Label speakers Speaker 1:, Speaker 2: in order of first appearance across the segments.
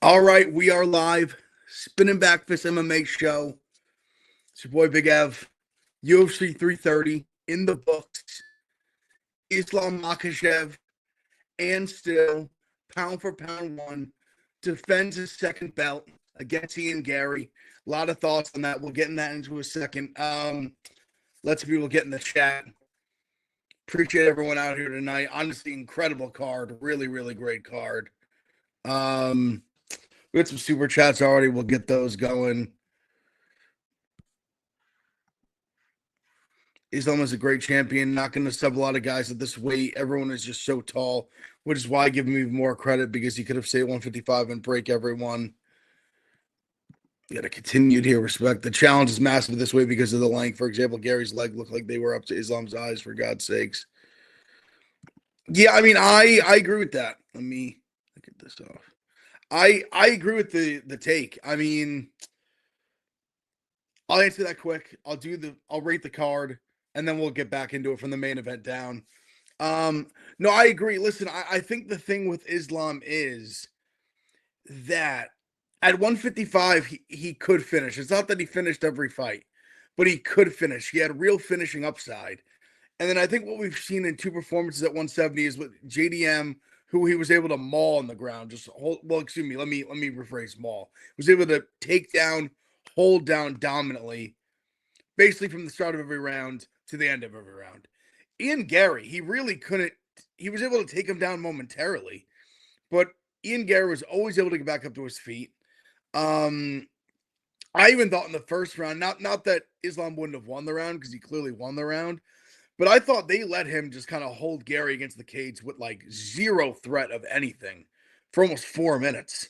Speaker 1: All right, we are live. Spinning Back Fist MMA show. It's your boy Big Ev. UFC 330 in the books. Islam Makhachev and still pound for pound one defends his second belt against Ian Garry. A lot of thoughts on that. We'll get in that into a second. Let's people get in the chat. Appreciate everyone out here tonight. Honestly, incredible card. Really, really great card. We had some super chats already. We'll get those going. Islam is a great champion, not going to sub a lot of guys at this weight. Everyone is just so tall, which is why I give him even more credit because he could have stayed 155 and break everyone. You got to continue to respect. The challenge is massive this way because of the length. For example, Gary's leg looked like they were up to Islam's eyes, for God's sakes. Yeah, I mean, I agree with that. Let me get this off. I agree with the take. I mean, I'll answer that quick. I'll rate the card, and then we'll get back into it from the main event down. No, I agree. Listen, I think the thing with Islam is that at 155, he could finish. It's not that he finished every fight, but he could finish. He had real finishing upside. And then I think what we've seen in two performances at 170 is with JDM, who he was able to maul on the ground. Excuse me, let me rephrase maul. He was able to take down, hold down dominantly, basically from the start of every round to the end of every round. Ian Garry, he really couldn't. He was able to take him down momentarily, but Ian Garry was always able to get back up to his feet. I even thought in the first round, not that Islam wouldn't have won the round because he clearly won the round, but I thought they let him just kind of hold Garry against the cage with like zero threat of anything for almost 4 minutes.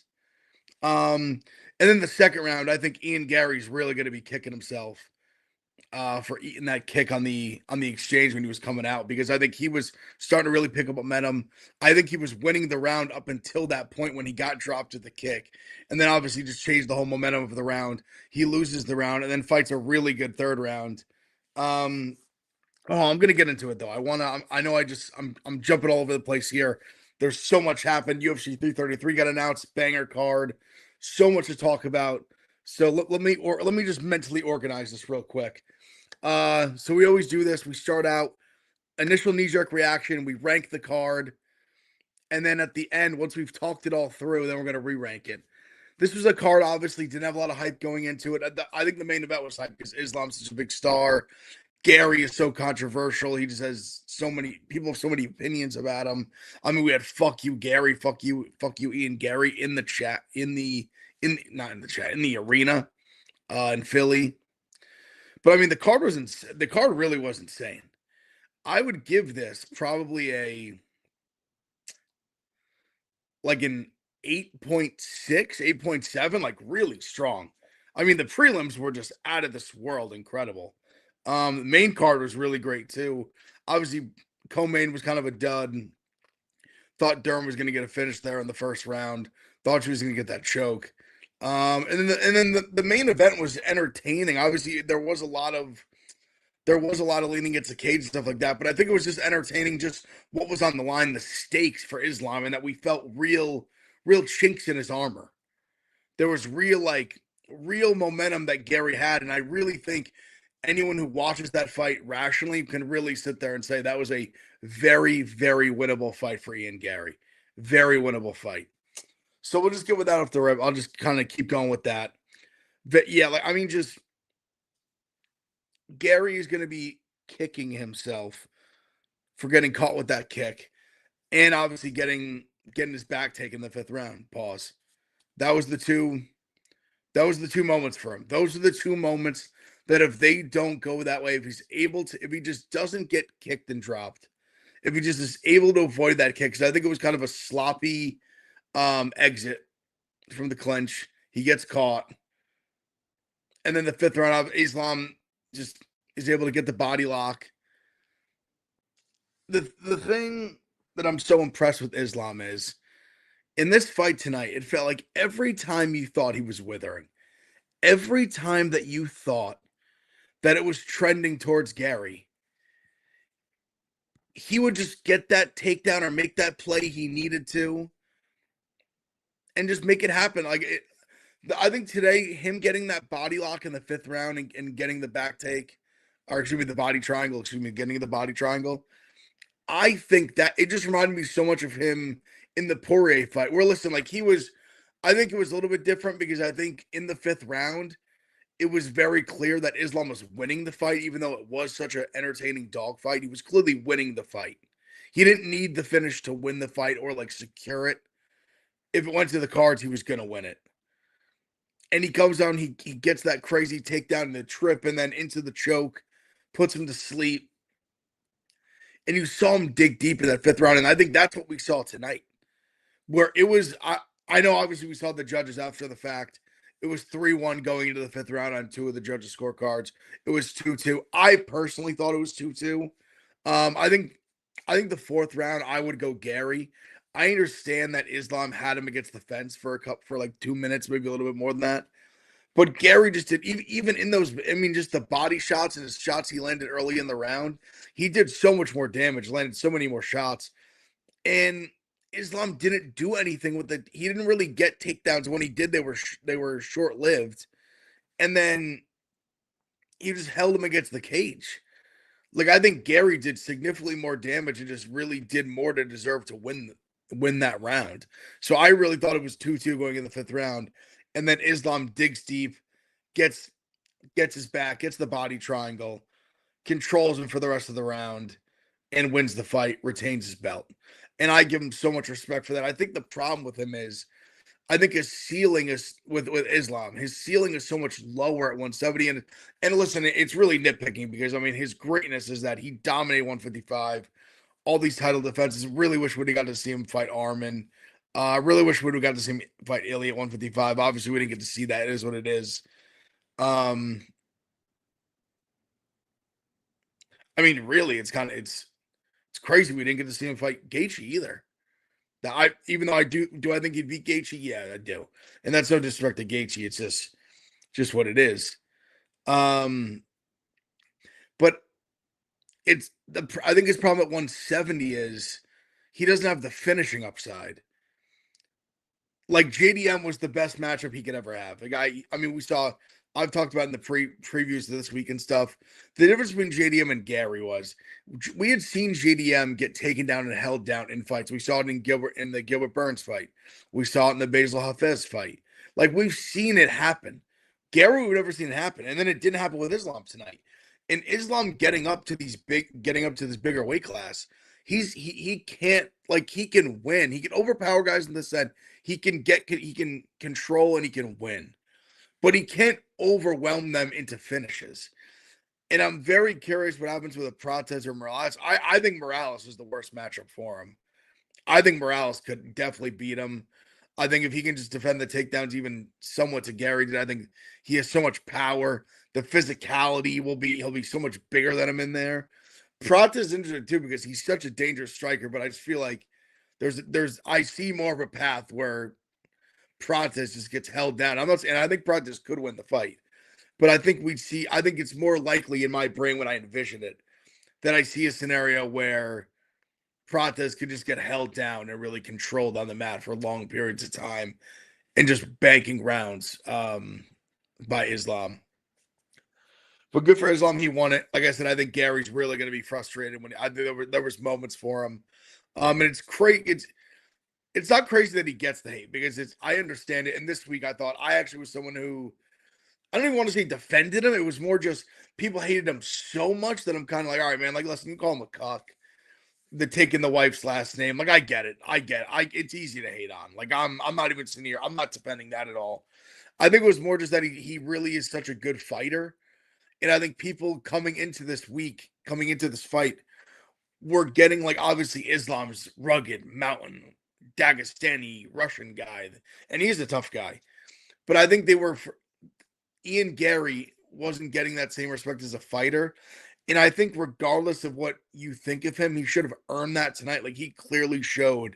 Speaker 1: And then the second round, I think Ian Garry's really going to be kicking himself for eating that kick on the exchange when he was coming out, because I think he was starting to really pick up momentum. I think he was winning the round up until that point when he got dropped at the kick, and then obviously just changed the whole momentum of the round. He loses the round and then fights a really good third round. I'm gonna get into it though. I'm jumping all over the place here. There's so much happened. UFC 333 got announced, banger card, so much to talk about. So let me just mentally organize this real quick. So we always do this. We start out initial knee-jerk reaction, we rank the card, and then at the end, once we've talked it all through, then we're gonna re-rank it. This was a card, obviously, didn't have a lot of hype going into it. I think the main event was hype because Islam's such a big star. Garry is so controversial. He just has so many people have so many opinions about him. I mean, we had fuck you, Garry, fuck you, Ian Garry in the chat, not in the chat, in the arena in Philly. But I mean, the card really was insane. I would give this probably an 8.6, 8.7, like really strong. I mean, the prelims were just out of this world incredible. The main card was really great too. Obviously, co-main was kind of a dud. Thought Dern was going to get a finish there in the first round. Thought she was going to get that choke. And then the main event was entertaining. Obviously, there was a lot of leaning against the cage and stuff like that, but I think it was just entertaining, just what was on the line, the stakes for Islam, and that we felt real chinks in his armor. There was real momentum that Garry had, and I really think anyone who watches that fight rationally can really sit there and say that was a very, very winnable fight for Ian Garry. Very winnable fight. So we'll just get with that off the rip. I'll just kind of keep going with that. But yeah, just Garry is going to be kicking himself for getting caught with that kick, and obviously getting his back taken in the fifth round. Pause. That was the two moments for him. Those are the two moments that if they don't go that way, if he just doesn't get kicked and dropped, if he just is able to avoid that kick, because I think it was kind of a sloppy exit from the clinch. He gets caught. And then the fifth round, Islam just is able to get the body lock. The thing that I'm so impressed with Islam is, in this fight tonight, it felt like every time you thought he was withering, every time that you thought that it was trending towards Garry, he would just get that takedown or make that play he needed to, and just make it happen. I think today, him getting that body lock in the 5th round and getting the back take, or excuse me, the body triangle, getting the body triangle. I think that it just reminded me so much of him in the Poirier fight. Where listen, I think it was a little bit different because I think in the 5th round, it was very clear that Islam was winning the fight, even though it was such an entertaining dogfight. He was clearly winning the fight. He didn't need the finish to win the fight or secure it. If it went to the cards, he was going to win it. And he comes down, he gets that crazy takedown in the trip and then into the choke, puts him to sleep. And you saw him dig deep in that 5th round. And I think that's what we saw tonight. Where it was, I know obviously we saw the judges after the fact. It was 3-1 going into the 5th round on 2 of the judges' scorecards. It was 2-2. I personally thought it was 2-2. I think the 4th round, I would go Garry. I understand that Islam had him against the fence for 2 minutes, maybe a little bit more than that. But Garry just did, even in those, just the body shots and his shots he landed early in the round, he did so much more damage, landed so many more shots. And Islam didn't do anything with it. He didn't really get takedowns. When he did, they were short-lived. And then he just held him against the cage. I think Garry did significantly more damage and just really did more to deserve to win that round. So I really thought it was 2-2 going in the 5th round. And then Islam digs deep, gets his back, gets the body triangle, controls him for the rest of the round, and wins the fight, retains his belt. And I give him so much respect for that. I think the problem with him is, I think his ceiling is with Islam. His ceiling is so much lower at 170. And listen, it's really nitpicking because his greatness is that he dominated 155, all these title defenses. Really wish we'd have got to see him fight Arman. Really wish we'd have got to see him fight Ilya at 155. Obviously, we didn't get to see that. It is what it is. Really, it's crazy we didn't get to see him fight Gaethje either. Now, even though I do I think he'd beat Gaethje? Yeah, I do. And that's no disrespect to Gaethje. It's just what it is. But I think his problem at 170 is he doesn't have the finishing upside. JDM was the best matchup he could ever have. I've talked about in the previews of this week and stuff. The difference between JDM and Garry was we had seen JDM get taken down and held down in fights. We saw it in the Gilbert Burns fight. We saw it in the Basil Hafez fight. We've seen it happen. Garry, we've never seen it happen. And then it didn't happen with Islam tonight. And Islam getting up to this bigger weight class, he can't, he can win. He can overpower guys in the set. He can control and he can win. But he can't overwhelm them into finishes. And I'm very curious what happens with a Prates or Morales. I think Morales is the worst matchup for him. I think Morales could definitely beat him. I think if he can just defend the takedowns even somewhat to Garry, I think he has so much power. The physicality he'll be so much bigger than him in there. Prates is interesting too because he's such a dangerous striker, but I just feel like I see more of a path where Prates just gets held down. And I think Prates could win the fight, but I think it's more likely in my brain when I envision it that I see a scenario where Prates could just get held down and really controlled on the mat for long periods of time and just banking rounds by Islam. But good for Islam, he won it. Like I said, I think Garry's really going to be frustrated when there was moments for him. And it's crazy. It's not crazy that he gets the hate because I understand it. And this week I thought I actually was someone who I don't even want to say defended him. It was more just people hated him so much that I'm kind of like, all right, man, listen, you call him a cuck. The taking the wife's last name. I get it. It's easy to hate on. I'm not even sitting here. I'm not defending that at all. I think it was more just that he really is such a good fighter. And I think people coming into this fight, were getting obviously Islam's rugged mountain, Dagestani Russian guy. And he's a tough guy. But I think Ian Garry wasn't getting that same respect as a fighter. And I think regardless of what you think of him, he should have earned that tonight. He clearly showed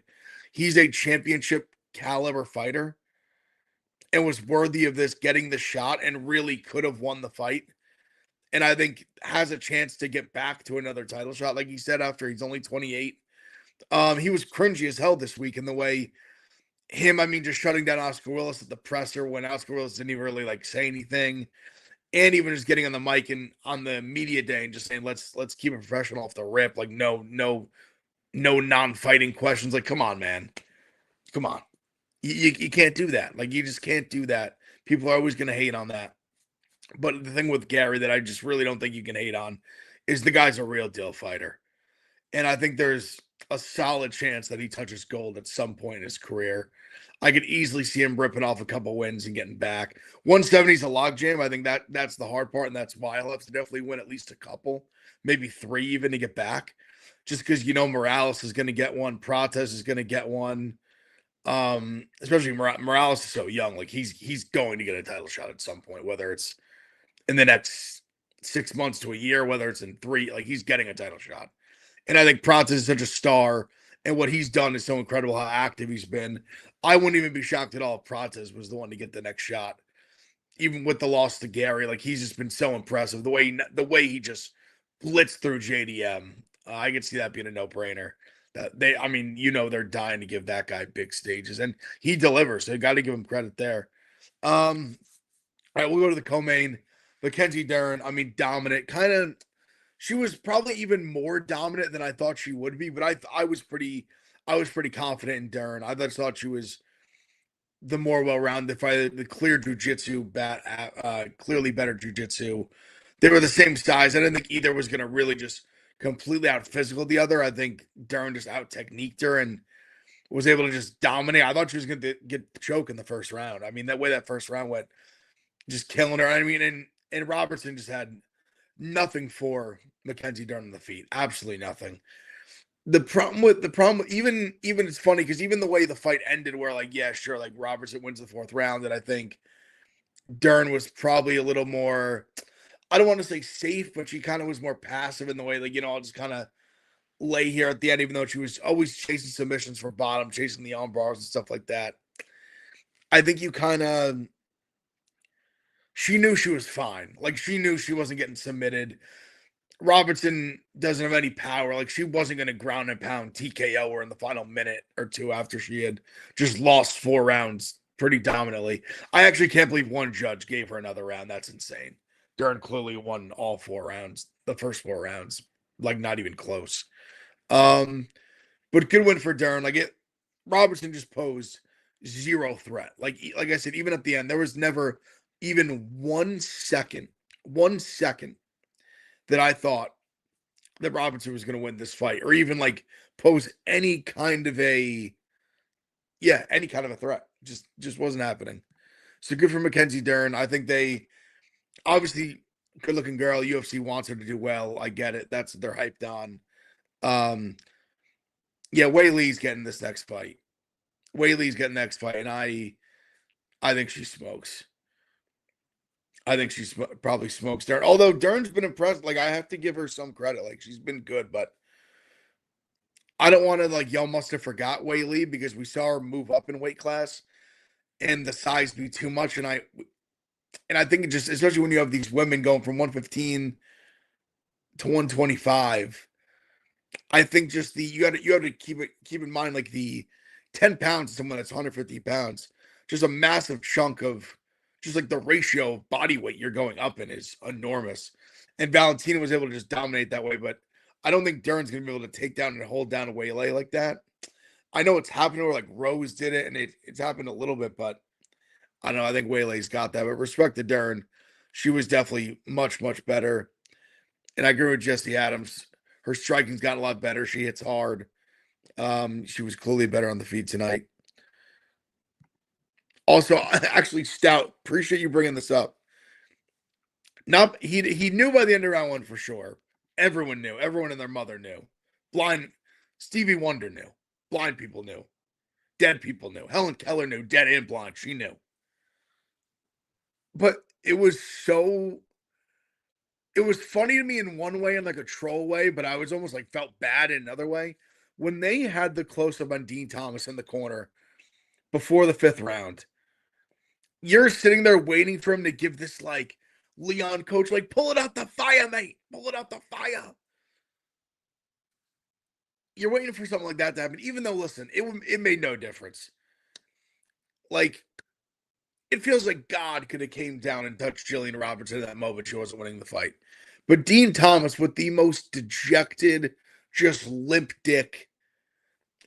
Speaker 1: he's a championship caliber fighter and was worthy of this, getting the shot, and really could have won the fight. And I think has a chance to get back to another title shot. Like he said, after he's only 28. He was cringy as hell this week in the way him, I mean, just shutting down Oscar Willis at the presser when Oscar Willis didn't even really like say anything, and even just getting on the mic and on the media day and just saying, let's keep it professional off the rip. Like, no non-fighting questions. Like, come on, man. Come on. You can't do that. Like, you just can't do that. People are always going to hate on that. But the thing with Garry that I just really don't think you can hate on is the guy's a real deal fighter. And I think there's a solid chance that he touches gold at some point in his career. I could easily see him ripping off a couple wins and getting back. 170 is a logjam. I think that's the hard part, and that's why he'll have to definitely win at least a couple, maybe 3 even to get back. Just because Morales is going to get one, Prates is going to get one. Especially Morales is so young, like he's going to get a title shot at some point, whether it's in the next 6 months to a year, whether it's in 3, like he's getting a title shot. And I think Prates is such a star, and what he's done is so incredible how active he's been. I wouldn't even be shocked at all if Prates was the one to get the next shot, even with the loss to Garry. Like, he's just been so impressive. The way he just blitzed through JDM, I could see that being a no-brainer. I mean, they're dying to give that guy big stages, and he delivers. So you got to give him credit there. All right, we'll go to the co-main. Mackenzie Dern, I mean, dominant. She was probably even more dominant than I thought she would be, but I was pretty confident in Dern. I just thought she was the more well-rounded fighter, the clear jiu-jitsu, clearly better jiu-jitsu. They were the same size. I didn't think either was going to really just completely out physical the other. I think Dern just out techniqued her and was able to just dominate. I thought she was going to get the choke in the first round. I mean, that way that first round went, just killing her. I mean, and Robertson just had nothing for Mackenzie Dern on the feet. Absolutely nothing. The problem, even it's funny because even the way the fight ended, where like, yeah, sure, like Robertson wins the 4th round, and I think Dern was probably a little more, I don't want to say safe, but she kind of was more passive in the way, like, I'll just kind of lay here at the end, even though she was always chasing submissions for bottom, chasing the arm bars and stuff like that. I think she knew she was fine. Like, she knew she wasn't getting submitted. Robertson doesn't have any power. Like, she wasn't going to ground and pound TKO her in the final minute or two after she had just lost 4 rounds pretty dominantly. I actually can't believe one judge gave her another round. That's insane. Dern clearly won all 4 rounds, the first 4 rounds, like not even close. But good win for Dern. Robertson just posed zero threat. Like I said, even at the end, there was never even 1 second that I thought that Robertson was going to win this fight, or even like pose any kind of a threat. Just wasn't happening. So good for Mackenzie Dern. I think they obviously, good looking girl. UFC wants her to do well. I get it. That's what they're hyped on. Yeah, Wei Lee's getting this next fight. Wei Lee's getting the next fight, and I think she smokes. I think she probably smokes Dern. Although Dern's been impressed. Like, I have to give her some credit. Like, she's been good, but I don't want to, like, y'all must have forgot Wei Lee because we saw her move up in weight class and the size be too much. And I think it just, especially when you have these women going from 115 to 125, I think just you have to keep in mind, like, the 10 pounds to someone that's 150 pounds, just a massive chunk of just like the ratio of body weight you're going up in is enormous. And Valentina was able to just dominate that way, but I don't think Dern's gonna be able to take down and hold down a Waylay like that. I know it's happened where like Rose did it, and it's happened a little bit, but I don't know. I think Waylay's got that. But respect to Dern, she was definitely much, much better. And I agree with Jesse Adams. Her striking's gotten a lot better. She hits hard. She was clearly better on the feet tonight. Also, actually, Stout, appreciate you bringing this up. Not he knew by the end of round 1 for sure. Everyone knew. Everyone and their mother knew. Blind Stevie Wonder knew. Blind people knew. Dead people knew. Helen Keller knew. Dead and blind. She knew. But it was funny to me in one way, in like a troll way, but I was almost like felt bad in another way. When they had the close up on Dean Thomas in the corner before the 5th round, you're sitting there waiting for him to give this like Leon coach, like, pull it out the fire, mate. Pull it out the fire. You're waiting for something like that to happen, even though, listen, it made no difference. like, it feels like God could have came down and touched Jillian Robertson in that moment. She wasn't winning the fight. But Dean Thomas with the most dejected, just limp dick,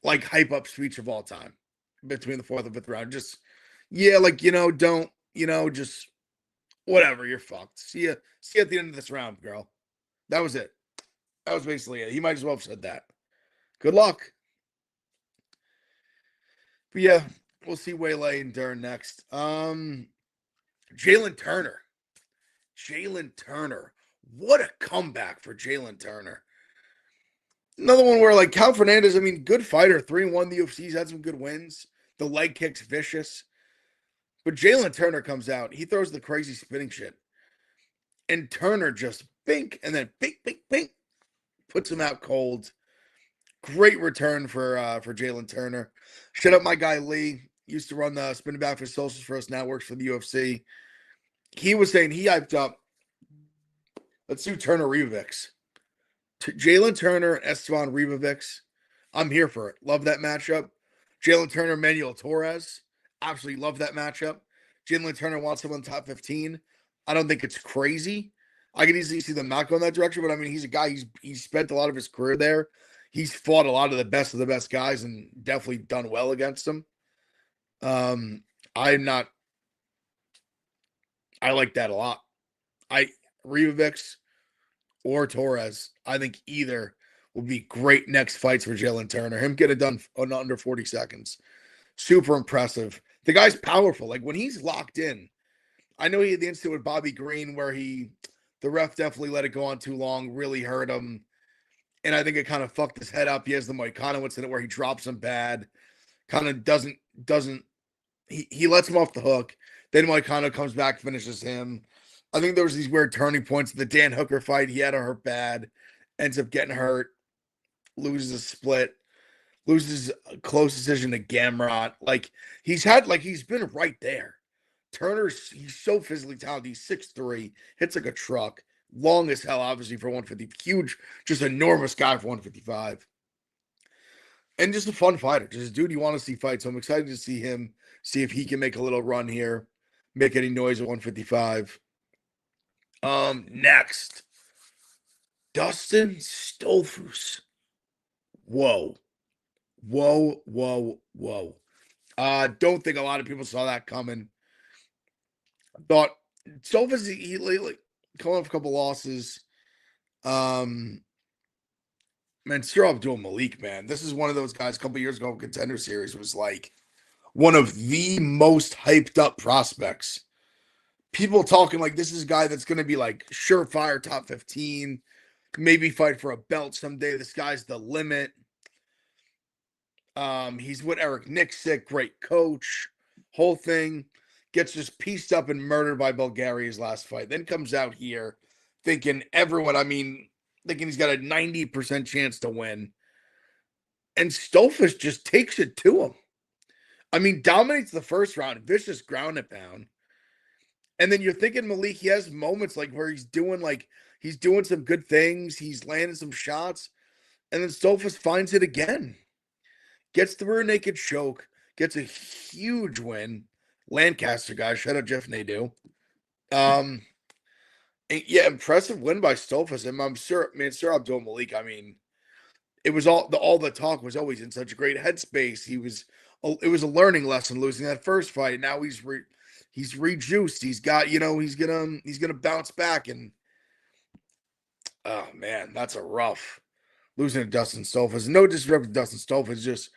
Speaker 1: like hype up speech of all time between the fourth and fifth round. Just, yeah, like, don't, just whatever, you're fucked. See you at the end of this round, girl. That was it. That was basically it. He might as well have said that. Good luck. But yeah, we'll see Waylay and Dern next. Jaylen Turner. Jaylen Turner. What a comeback for Jaylen Turner. Another one where, like, Cal Fernandez, I mean, good fighter, 3-1 the UFC. He's had some good wins. The leg kick's vicious. But Jaylen Turner comes out. He throws the crazy spinning shit. And Turner just bink, and then bink, bink, bink. Puts him out cold. Great return for Jaylen Turner. Shut up, my guy Lee. Used to run the spinning back for Socials for us now, works for the UFC. He was saying he hyped up. Let's do Turner Revovics. Jaylen Turner and Esteban Revovics. I'm here for it. Love that matchup. Jaylen Turner, Manuel Torres. Absolutely love that matchup. Jaylen Turner wants him on top 15. I don't think it's crazy. I could easily see them not going that direction, but I mean, he's a guy, he's spent a lot of his career there. He's fought a lot of the best guys and definitely done well against them. I like that a lot. Revovics or Torres, I think either will be great next fights for Jaylen Turner. Him get it done in under 40 seconds. Super impressive. The guy's powerful. Like, when he's locked in, I know he had the incident with Bobby Green where the ref definitely let it go on too long, really hurt him. And I think it kind of fucked his head up. He has the Moicano incident where he drops him bad. Kind of doesn't he lets him off the hook. Then Moicano comes back, finishes him. I think there was these weird turning points. The Dan Hooker fight, he had to hurt bad. Ends up getting hurt. Loses a split. Loses a close decision to Gamrot. Like, he's been right there. He's so physically talented. He's 6'3", hits like a truck. Long as hell, obviously, for 150. Huge, just enormous guy for 155. And just a fun fighter. Just a dude you want to see fight. So I'm excited to see him, see if he can make a little run here, make any noise at 155. Next. Dustin Stoltzfus. Whoa. Don't think a lot of people saw that coming. Thought Stoltzfus, he lately coming off a couple losses. Mansour Abdul Malik, man. This is one of those guys a couple years ago, Contender Series was like one of the most hyped up prospects. People talking like this is a guy that's going to be like surefire top 15, maybe fight for a belt someday. This guy's the limit. He's with Eric Nixick, great coach, whole thing. Gets just pieced up and murdered by Bulgaria's last fight. Then comes out here thinking thinking he's got a 90% chance to win. And Stoltzfus just takes it to him. I mean, dominates the first round, vicious ground and pound. And then you're thinking Malik, he has moments like where he's doing some good things. He's landing some shots. And then Stoltzfus finds it again. Gets the rear naked choke. Gets a huge win. Lancaster guy. Shout out Jeff Nadeau. Yeah, impressive win by Stoltzfus. And I'm sure, Sir Abdul Malik, I mean, it was all the talk was always in such a great headspace. It was a learning lesson losing that first fight. Now he's rejuiced. He's got, he's gonna bounce back. And oh man, that's a rough losing to Dustin Stoltzfus. No disrespect to Dustin Stoltzfus, just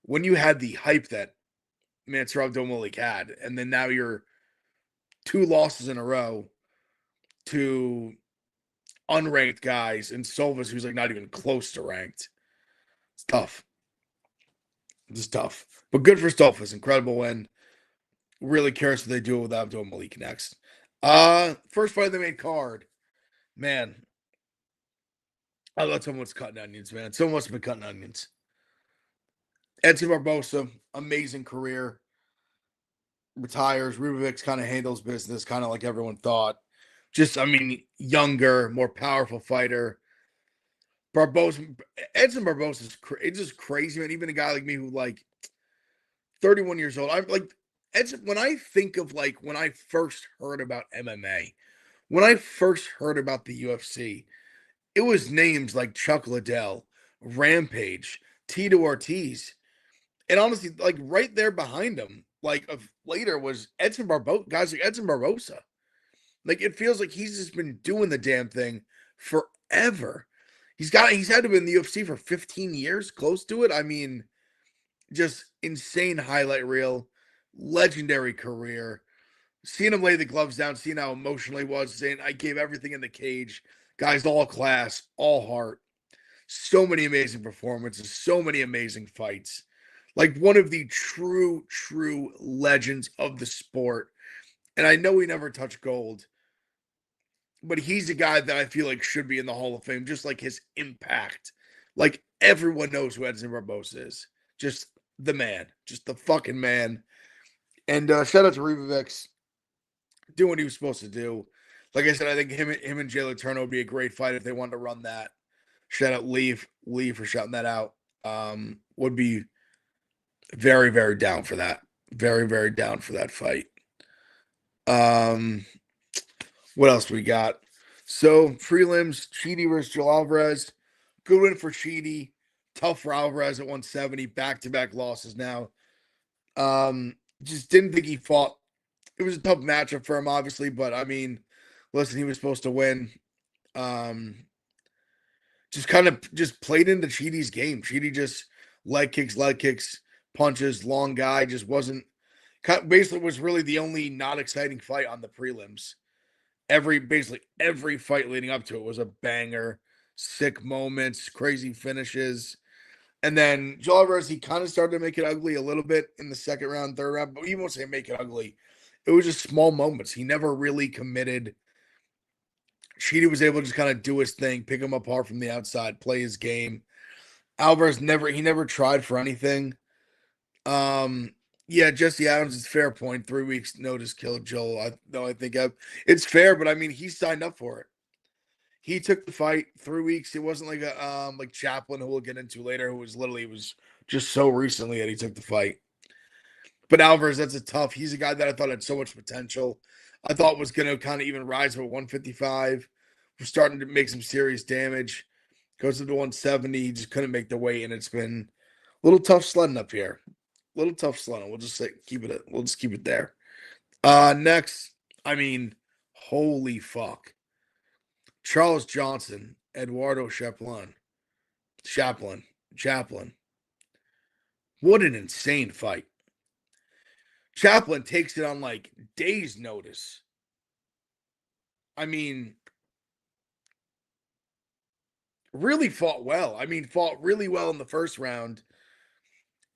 Speaker 1: when you had the hype that Mansour Abdul Malik had, and then now you're 2 losses in a row to unranked guys and Stoltzfus, who's like not even close to ranked. It's tough. It's tough. But good for Stoltzfus. Incredible win. Really curious what they do with Abdul Malik next. First fight of the main card. Man. I thought someone was cutting onions, man. Someone must have been cutting onions. Edson Barboza, amazing career. Retires. Rubovic kind of handles business, kind of like everyone thought. Just, younger, more powerful fighter. Edson Barboza it's just crazy, man. Even a guy like me who 31 years old. I'm like, when I think of like when I first heard about MMA, when I first heard about the UFC, it was names like Chuck Liddell, Rampage, Tito Ortiz, and honestly, like right there behind him, like of later was Edson Barboza, guys like Edson Barboza. Like it feels like he's just been doing the damn thing forever. He's had to be in the UFC for 15 years, close to it. I mean, just insane highlight reel, legendary career. Seeing him lay the gloves down, seeing how emotional he was, saying I gave everything in the cage. Guys, all class, all heart. So many amazing performances, so many amazing fights. Like one of the true legends of the sport. And I know he never touched gold, but he's a guy that I feel like should be in the Hall of Fame, just like his impact. Like everyone knows who Edson Barboza is. Just the man, just the fucking man. And shout out to Revovics doing what he was supposed to do. Like I said, I think him and Jaylen Turner would be a great fight if they wanted to run that. Shout out Lee for shouting that out. Would be very down for that. Very down for that fight. What else we got? So prelims, Chidi versus Joe Alvarez. Good win for Chidi. Tough for Alvarez at 170. Back-to-back losses now. Just didn't think he fought. It was a tough matchup for him, obviously, but I mean, listen, he was supposed to win. Just kind of just played into Chidi's game. Chidi just leg kicks, punches, long guy, just wasn't basically was really the only not exciting fight on the prelims. Basically every fight leading up to it was a banger, sick moments, crazy finishes. And then Joe Alvarez, he kind of started to make it ugly a little bit in the second round, third round, but you won't say make it ugly. It was just small moments. He never really committed. Chidi was able to just kind of do his thing, pick him apart from the outside, play his game. Alvarez never tried for anything. Yeah, Jesse Adams is fair point. 3 weeks notice killed Joel. It's fair, but I mean he signed up for it. He took the fight 3 weeks. It wasn't like a like Chaplin, who we'll get into later, who was just so recently that he took the fight. But Alvarez, he's a guy that I thought had so much potential. I thought was gonna kind of even rise to 155. We're starting to make some serious damage. Goes up to 170. He just couldn't make the weight, and it's been a little tough sledding up here. Little tough sledding. We'll just keep it there. Next, I mean, holy fuck. Charles Johnson, Eduardo Chaplin. What an insane fight. Chaplin takes it on like days' notice. I mean, really fought well. I mean, fought really well in the first round.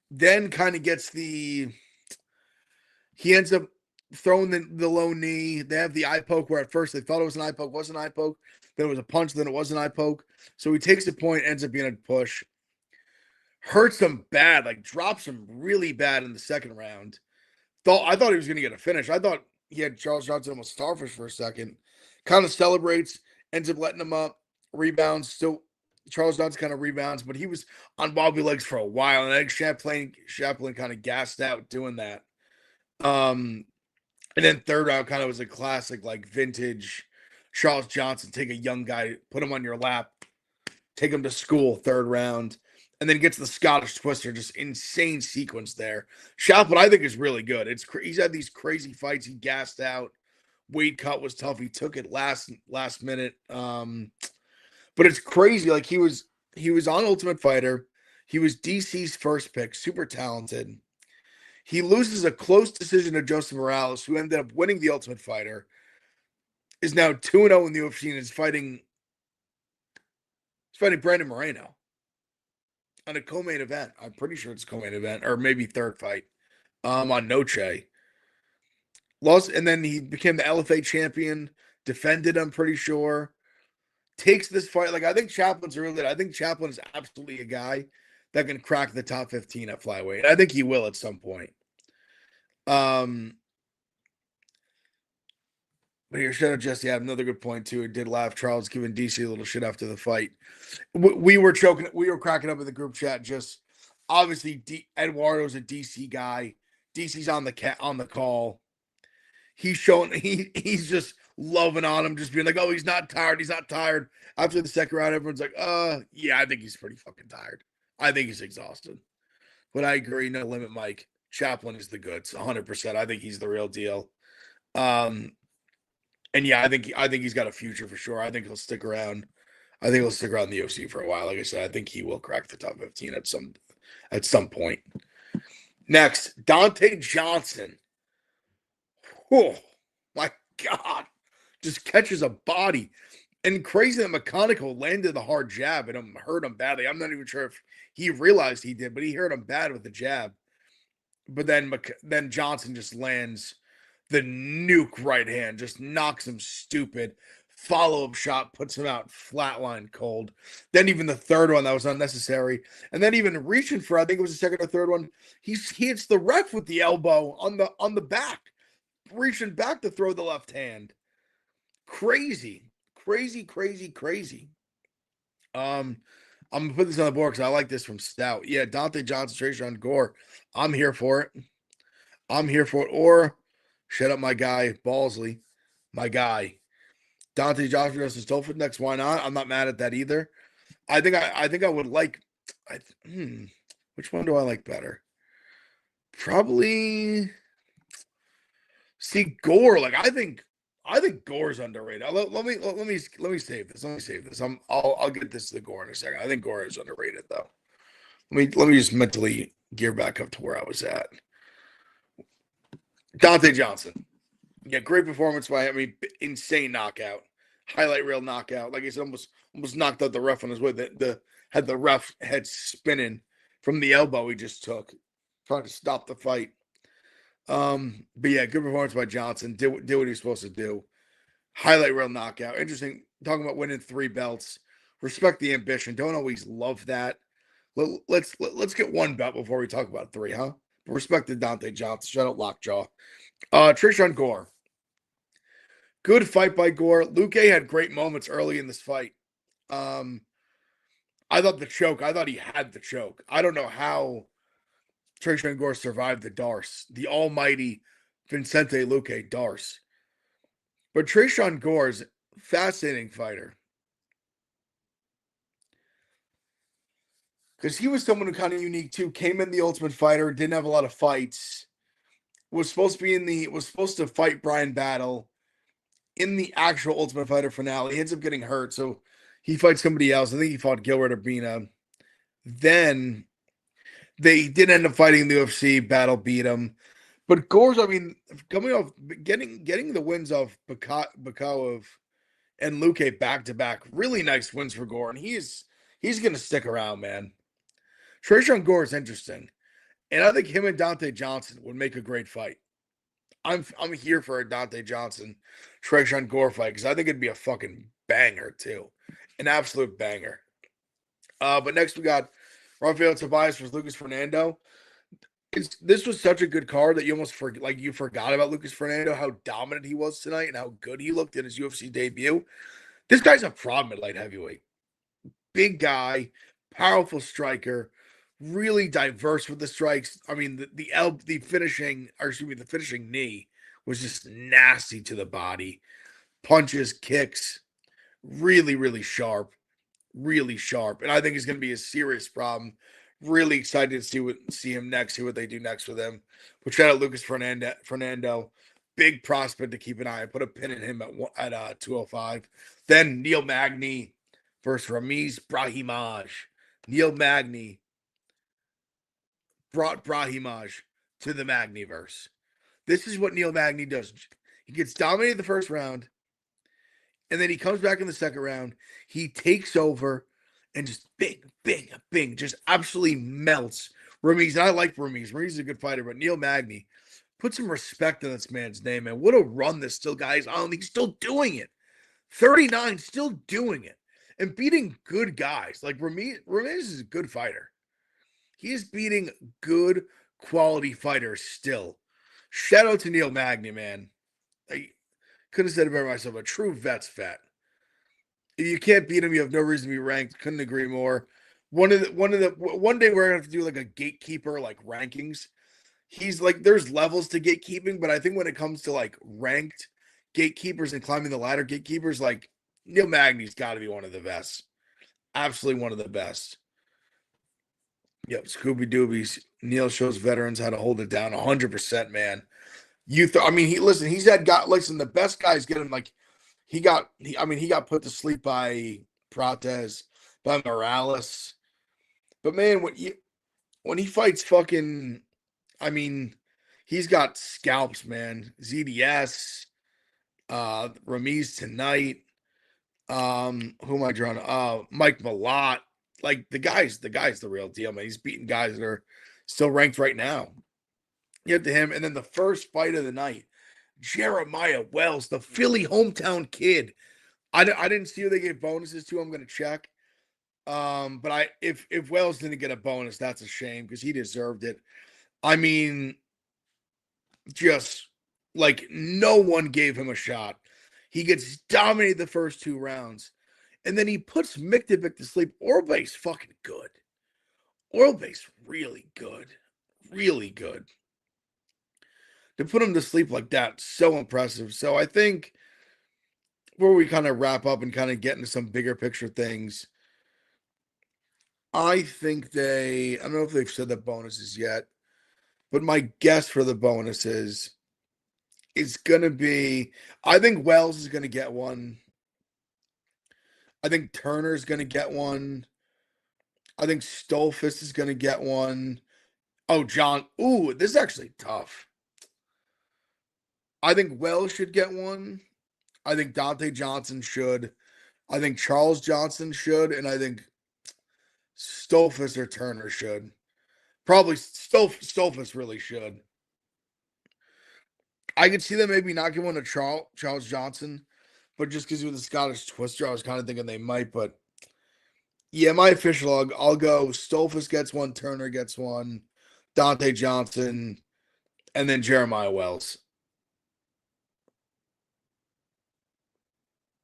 Speaker 1: Then kind of he ends up throwing the low knee. They have the eye poke where at first they thought it was an eye poke, wasn't an eye poke. Then it was a punch, then it was an eye poke. So he takes the point, ends up being a push. Hurts him bad, like drops him really bad in the second round. I thought he was going to get a finish. I thought he had Charles Johnson almost starfish for a second. Kind of celebrates, ends up letting him up, rebounds. Still, Charles Johnson kind of rebounds, but he was on wobbly legs for a while. And I think Chaplin kind of gassed out doing that. And then third round kind of was a classic, like vintage Charles Johnson. Take a young guy, put him on your lap, take him to school. Third round, and then gets the Scottish Twister. Just insane sequence there. Chaplin, I think, is really good. He's had these crazy fights. He gassed out. Weight cut was tough. He took it last minute. But it's crazy. Like he was on Ultimate Fighter. He was DC's first pick. Super talented. He loses a close decision to Joseph Morales, who ended up winning the Ultimate Fighter. Is now 2-0 in the UFC and is fighting Brandon Moreno on a co-main event. I'm pretty sure it's co-main event, or maybe third fight on Noche. Lost, and then he became the LFA champion, defended, I'm pretty sure. Takes this fight. Like, I think Chaplin's really good. I think Chaplin is absolutely a guy that can crack the top 15 at flyweight. And I think he will at some point. But here, shout out Jesse. I have another good point too. It did laugh. Charles giving DC a little shit after the fight. We were cracking up in the group chat. Just obviously, Eduardo's a DC guy. DC's on the call. He's showing he's just loving on him, just being like, oh, he's not tired. He's not tired. After the second round, everyone's like, yeah, I think he's pretty fucking tired. I think he's exhausted. But I agree, no limit, Mike. Chaplin is the goods, 100%. I think he's the real deal. And yeah, I think he's got a future for sure. I think he'll stick around. I think he'll stick around the UFC for a while. Like I said, I think he will crack the top 15 at some point. Next, Dante Johnson. Oh my God. Just catches a body. And crazy that McConaughey landed the hard jab and hurt him badly. I'm not even sure if he realized he did, but he hurt him bad with the jab. But then Johnson just lands the nuke right hand, just knocks him stupid. Follow-up shot puts him out flatline cold. Then even the third one that was unnecessary. And then even reaching for, I think it was the second or third one, he hits the ref with the elbow on the back, reaching back to throw the left hand. Crazy. I'm gonna put this on the board because I like this from Stout. Yeah, Dante Johnson, Trayshawn Gore. I'm here for it. Or shut up, my guy Balsley, my guy Dante Johnson versus Stoltzfus next. Why not? I'm not mad at that either. I think I would like. Which one do I like better? Probably see Gore. Like I think Gore's underrated. Let me save this. I'll get this to the Gore in a second. I think Gore is underrated though. Let me just mentally gear back up to where I was at. Dante Johnson. Yeah, great performance by him. I mean, insane knockout. Highlight reel knockout. Like I said, almost knocked out the ref on his way. Had the ref head spinning from the elbow he just took, trying to stop the fight. But yeah, good performance by Johnson. Did what he was supposed to do. Highlight reel knockout. Interesting. Talking about winning 3 belts. Respect the ambition. Don't always love that. Let's get 1 belt before we talk about 3, huh? Respect to Dante Johnson. Shut up, Lockjaw. Trayshawn Gore. Good fight by Gore. Luque had great moments early in this fight. I thought he had the choke. I don't know how Trayshawn Gore survived the Darce, the almighty Vincente Luque Darce. But Trayshawn Gore is a fascinating fighter. Because he was someone who kind of unique too. Came in the Ultimate Fighter, didn't have a lot of fights. Was supposed to fight Brian Battle in the actual Ultimate Fighter finale. He ends up getting hurt, so he fights somebody else. I think he fought Gilbert Urbina. Then they did end up fighting in the UFC. Battle beat him. But Gore's, I mean, coming off getting the wins of Makhachev and Luque back to back, really nice wins for Gore, and he's gonna stick around, man. Trayshawn Gore is interesting, and I think him and Dante Johnson would make a great fight. I'm here for a Dante Johnson, Trayshawn Gore fight because I think it'd be a fucking banger too, an absolute banger. But next we got Rafael Tobias versus Lucas Fernando. This was such a good card that you almost forgot about Lucas Fernando, how dominant he was tonight and how good he looked in his UFC debut. This guy's a problem at light heavyweight. Big guy, powerful striker, really diverse with the strikes. I mean, the finishing knee was just nasty to the body. Punches, kicks, really, really sharp. And I think it's going to be a serious problem. Really excited to see him next, see what they do next with him. But shout out Lucas Fernando. Big prospect to keep an eye on. Put a pin in him at 205. Then Neil Magny versus Ramiz Brahimaj. Neil Magny brought Brahimaj to the Magnyverse. This is what Neil Magny does. He gets dominated the first round, and then he comes back in the second round. He takes over and just bing, just absolutely melts Ramiz. And I like Ramiz. Ramiz is a good fighter, but Neil Magny, put some respect on this man's name, man. What a run this still guy's on. He's still doing it. 39, still doing it. And beating good guys. Like Ramiz is a good fighter. He is beating good quality fighters still. Shout out to Neil Magny, man. I couldn't have said it better myself. A true vet's vet. If you can't beat him, you have no reason to be ranked. Couldn't agree more. One day we're gonna have to do like a gatekeeper like rankings. he's like there's levels to gatekeeping, but I think when it comes to like ranked gatekeepers and climbing the ladder gatekeepers, like Neil Magny's got to be one of the best. Absolutely one of the best. Yep, Scooby Doobies. Neil shows veterans how to hold it down 100%, man. I mean, he's had listen, the best guys get him like he got put to sleep by Prates, by Morales. But man, when he fights fucking I mean, he's got scalps, man. ZDS, Ramiz tonight. Who am I drawing? Mike Malott. Like the guy's the real deal, man. He's beating guys that are still ranked right now. You get to him, and then the first fight of the night, Jeremiah Wells, the Philly hometown kid. I didn't see who they gave bonuses to. I'm gonna check. But if Wells didn't get a bonus, that's a shame because he deserved it. I mean, just like no one gave him a shot. He gets dominated the first 2 rounds, and then he puts Miktovic to sleep. Orbe's fucking good. Orbe's really good. Really good. To put him to sleep like that, so impressive. So I think where we kind of wrap up and kind of get into some bigger picture things, I think I don't know if they've said the bonuses yet, but my guess for the bonuses is going to be, I think Wells is going to get one. I think Turner's going to get one. I think Stoltzfus is going to get one. Oh, John. Ooh, this is actually tough. I think Wells should get one. I think Dante Johnson should. I think Charles Johnson should. And I think Stoltzfus or Turner should. Probably Stoltzfus really should. I could see them maybe not giving one to Charles Johnson, but just because he was a Scottish twister, I was kind of thinking they might. But yeah, my official, I'll go. Stoltzfus gets one, Turner gets one, Dante Johnson, and then Jeremiah Wells.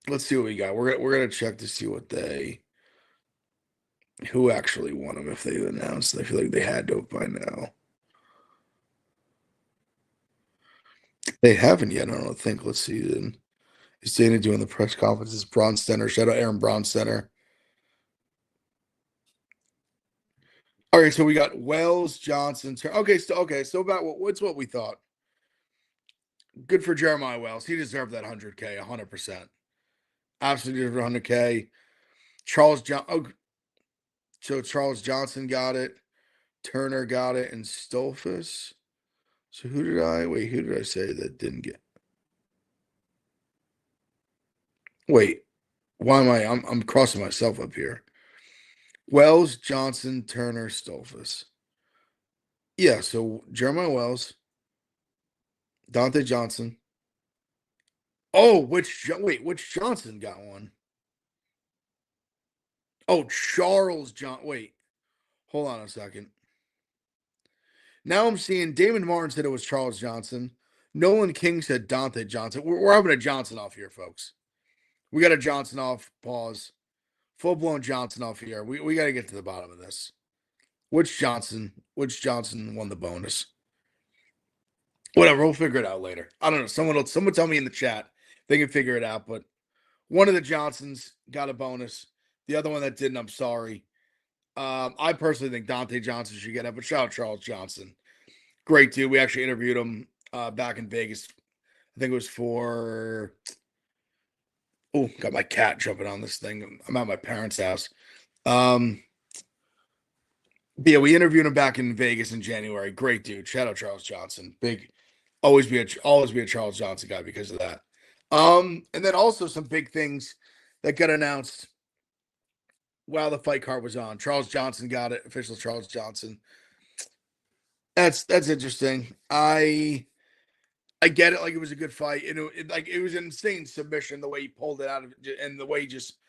Speaker 1: Let's see what we got. We're gonna check to see who actually won them if they announced. I feel like they had to by now. They haven't yet. I don't think. Let's see. Then is Dana doing the press conferences? Bronsteiner, shout out Aaron Bronsteiner. All right, so we got Wells, Johnson. Okay, so about what we thought. Good for Jeremiah Wells. He deserved that 100K, 100%. Absolutely deserved 100K. So Charles Johnson got it, Turner got it, and Stoltzfus. So who did I say that didn't get? Wait, why am I'm crossing myself up here. Wells, Johnson, Turner, Stoltzfus. Yeah, so Jeremiah Wells, Dante Johnson. Oh, which Johnson got one? Oh, Charles John. Wait, hold on a second. Now I'm seeing Damon Martin said it was Charles Johnson. Nolan King said Dante Johnson. We're having a Johnson off here, folks. We got a Johnson off. Pause. Full blown Johnson off here. We got to get to the bottom of this. Which Johnson won the bonus? Whatever, we'll figure it out later. I don't know. Someone tell me in the chat. They can figure it out. But one of the Johnsons got a bonus. The other one that didn't, I'm sorry. I personally think Dante Johnson should get it, but shout out Charles Johnson. Great dude. We actually interviewed him back in Vegas. I think it was for. Oh, got my cat jumping on this thing. I'm at my parents' house. Yeah, we interviewed him back in Vegas in January. Great dude. Shout out Charles Johnson. Big, always be a Charles Johnson guy because of that. And then also some big things that got announced while the fight card was on. Charles Johnson got it. Official Charles Johnson. That's interesting. I get it. Like it was a good fight. It was an insane submission the way he pulled it out of and the way he just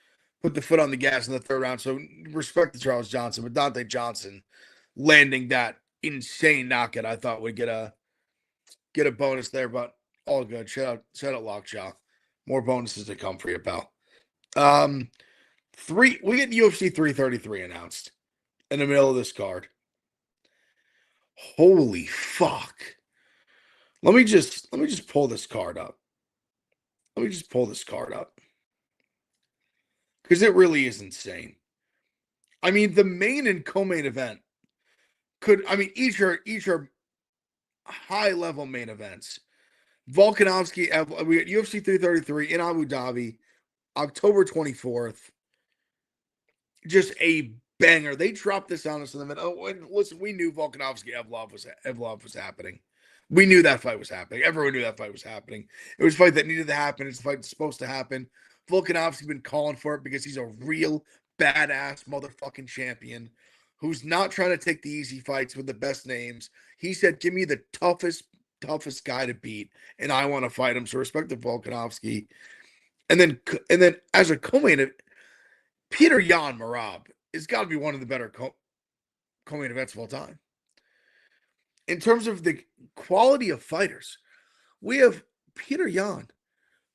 Speaker 1: put the foot on the gas in the third round. So respect to Charles Johnson, but Dante Johnson landing that insane knockout, I thought would get a bonus there. But all good. Shout out Lockjaw. More bonuses to come for you, pal. We get UFC 333 announced in the middle of this card. Holy fuck. Let me just pull this card up. Let me just pull this card up. Because it really is insane. I mean, the main and co-main event each are high level main events. Volkanovski, we got UFC 333 in Abu Dhabi, October 24th. Just a banger. They dropped this on us in the middle. Oh, and listen, we knew Volkanovski Evlov was happening. We knew that fight was happening. Everyone knew that fight was happening. It was a fight that needed to happen. It's a fight that's supposed to happen. Volkanovski's been calling for it because he's a real badass motherfucking champion who's not trying to take the easy fights with the best names. He said, "Give me the toughest guy to beat, and I want to fight him." So respect to Volkanovski. And then as a co-main, Peter Yan Marab has got to be one of the better co-main events of all time. In terms of the quality of fighters, we have Peter Yan,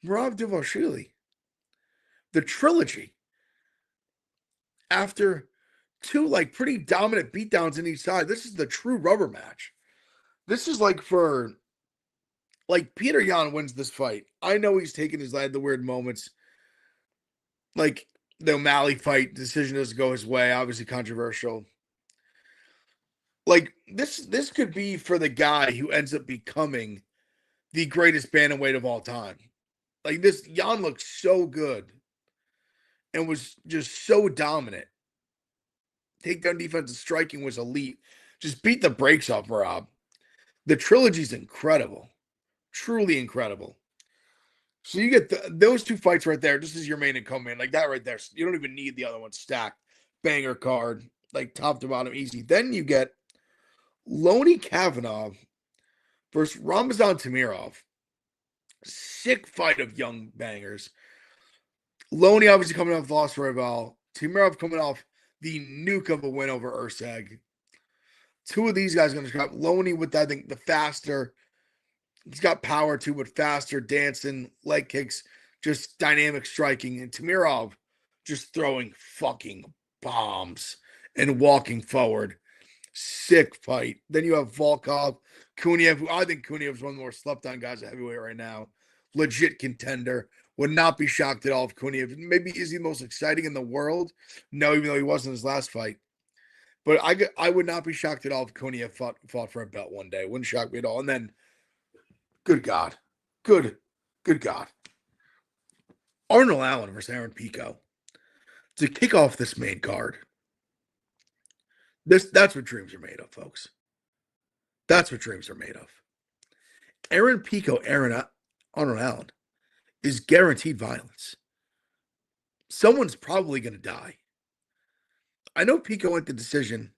Speaker 1: Merab Dvalishvili, the trilogy. After two pretty dominant beatdowns in each side, this is the true rubber match. This is for Peter Yan wins this fight. I know he's taken his the weird moments. The O'Malley fight decision doesn't go his way, obviously controversial. This could be for the guy who ends up becoming the greatest bantamweight of all time. This Yan looked so good and was just so dominant. Takedown defense and striking was elite. Just beat the brakes off Merab. The trilogy's incredible. Truly incredible. So you get those two fights right there, just as your main and co-main, that right there. You don't even need the other one stacked. Banger card, top to bottom, easy. Then you get Loney Kavanagh versus Ramazan Tamirov. Sick fight of young bangers. Loney obviously coming off the loss for Rival. Tamirov coming off the nuke of a win over Ursag. Two of these guys are going to scrap. Loney with, I think, the faster. He's got power too, but faster, dancing, leg kicks, just dynamic striking. And Tamirov just throwing fucking bombs and walking forward. Sick fight. Then you have Volkov, Kuniev, who I think Kuniev is one of the more slept-on guys at heavyweight right now. Legit contender. Would not be shocked at all if Kuniev, maybe is he the most exciting in the world? No, even though he wasn't his last fight. But I would not be shocked at all if Kuniev fought for a belt one day. Wouldn't shock me at all. And then, good God. Good God. Arnold Allen versus Aaron Pico. To kick off this main card. That's what dreams are made of, folks. That's what dreams are made of. Aaron Pico, Arnold Allen is guaranteed violence. Someone's probably going to die. I know Pico went the decision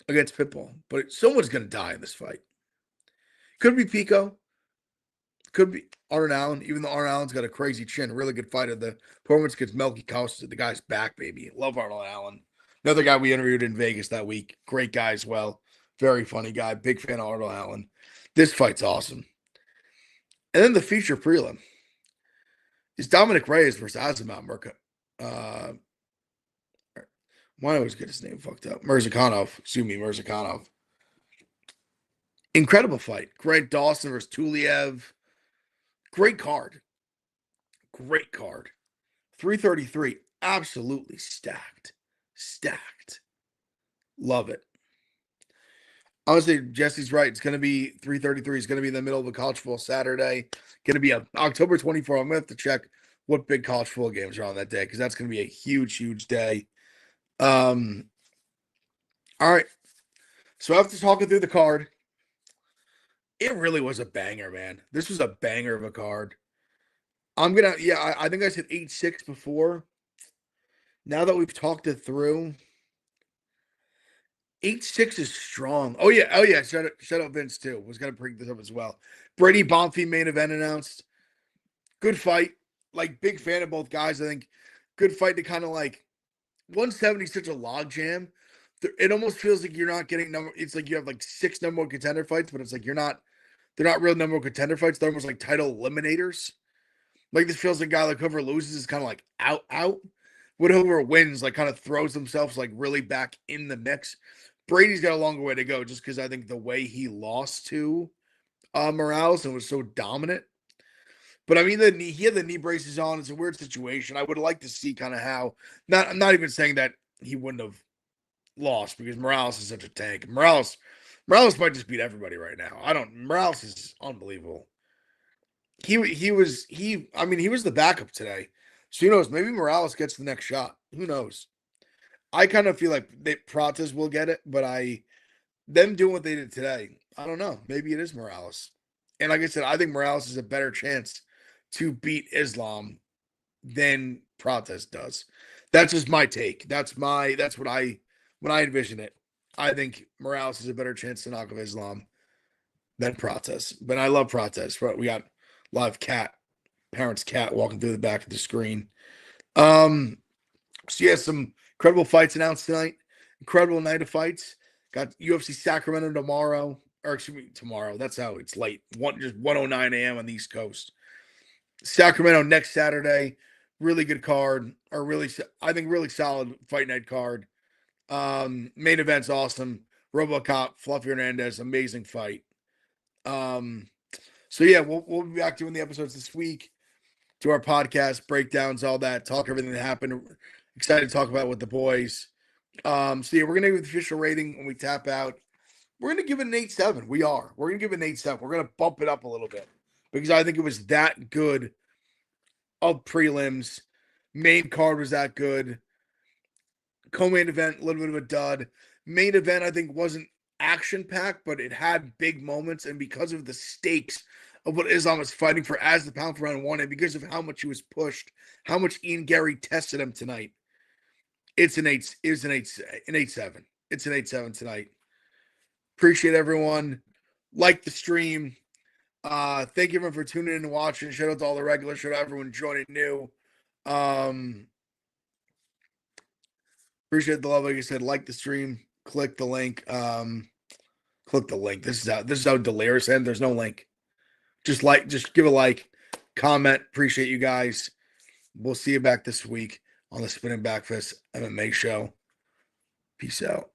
Speaker 1: against Pitbull, but someone's going to die in this fight. Could be Pico. Could be Arnold Allen, even though Arnold Allen's got a crazy chin. Really good fighter. The performance gets Melky Costa. The guy's back, baby. Love Arnold Allen. Another guy we interviewed in Vegas that week. Great guy as well. Very funny guy. Big fan of Arnold Allen. This fight's awesome. And then the feature prelim is Dominic Reyes versus Azamat Murka. Why do I always get his name fucked up? Mirzakhanov. Incredible fight. Grant Dawson versus Tuliev. Great card. 333. Absolutely stacked. Love it. Honestly, Jesse's right. It's going to be 333. It's going to be in the middle of a college football Saturday. Going to be October 24th. I'm going to have to check what big college football games are on that day because that's going to be a huge day. All right. So after talking through the card, it really was a banger, man. This was a banger of a card. I think I said 8-6 before. Now that we've talked it through, 8-6 is strong. Oh yeah. Shout out Vince too. Was gonna bring this up as well. Brady Bonfim main event announced. Good fight. Big fan of both guys. I think good fight to kind of 170 is such a log jam. It almost feels like you're not getting it's like you have 6 number one contender fights, but it's they're not real number one contender fights. They're almost title eliminators. This feels like a guy whoever loses is kind of out. Whoever wins kind of throws themselves really back in the mix. Brady's got a longer way to go just because I think the way he lost to Morales and was so dominant. But I mean, he had the knee braces on. It's a weird situation. I would like to see kind of how. I'm not even saying that he wouldn't have lost because Morales is such a tank. Morales might just beat everybody right now. Morales is unbelievable. He was the backup today. So who knows? Maybe Morales gets the next shot. Who knows? I kind of feel like Prates will get it, but them doing what they did today, I don't know. Maybe it is Morales. And like I said, I think Morales is a better chance to beat Islam than Prates does. That's just my take. That's what when I envision it. I think Morales is a better chance to knock off Islam than Prates. But I love Prates. But we got live parents' cat walking through the back of the screen. So yeah, some incredible fights announced tonight. Incredible night of fights. Got UFC Sacramento tomorrow. Or excuse me, tomorrow. That's how it's late. Just 1:09 a.m. on the East Coast. Sacramento next Saturday. Really good card. I think really solid fight night card. Main event's awesome. RoboCop, Fluffy Hernandez, amazing fight. So yeah, we'll be back doing the episodes this week. To our podcast, breakdowns, all that, talk everything that happened. Excited to talk about it with the boys. So yeah, we're gonna give the official rating when we tap out. We're gonna give it an 8.7. We're gonna give it an 8.7. We're gonna bump it up a little bit because I think it was that good of prelims. Main card was that good. Co-main event, a little bit of a dud. Main event, I think, wasn't action-packed, but it had big moments, and because of the stakes of what Islam was fighting for as the pound for round one, and because of how much he was pushed, how much Garry tested him tonight, it's an 8.7. It's an 8.7 tonight. Appreciate everyone. Like the stream. Thank you everyone for tuning in and watching. Shout out to all the regulars. Shout out everyone joining new. Appreciate the love. Like I said, like the stream. Click the link. Click the link. This is how delirious and there's no link. Just give a like, comment. Appreciate you guys. We'll see you back this week on the Spinning Backfist MMA show. Peace out.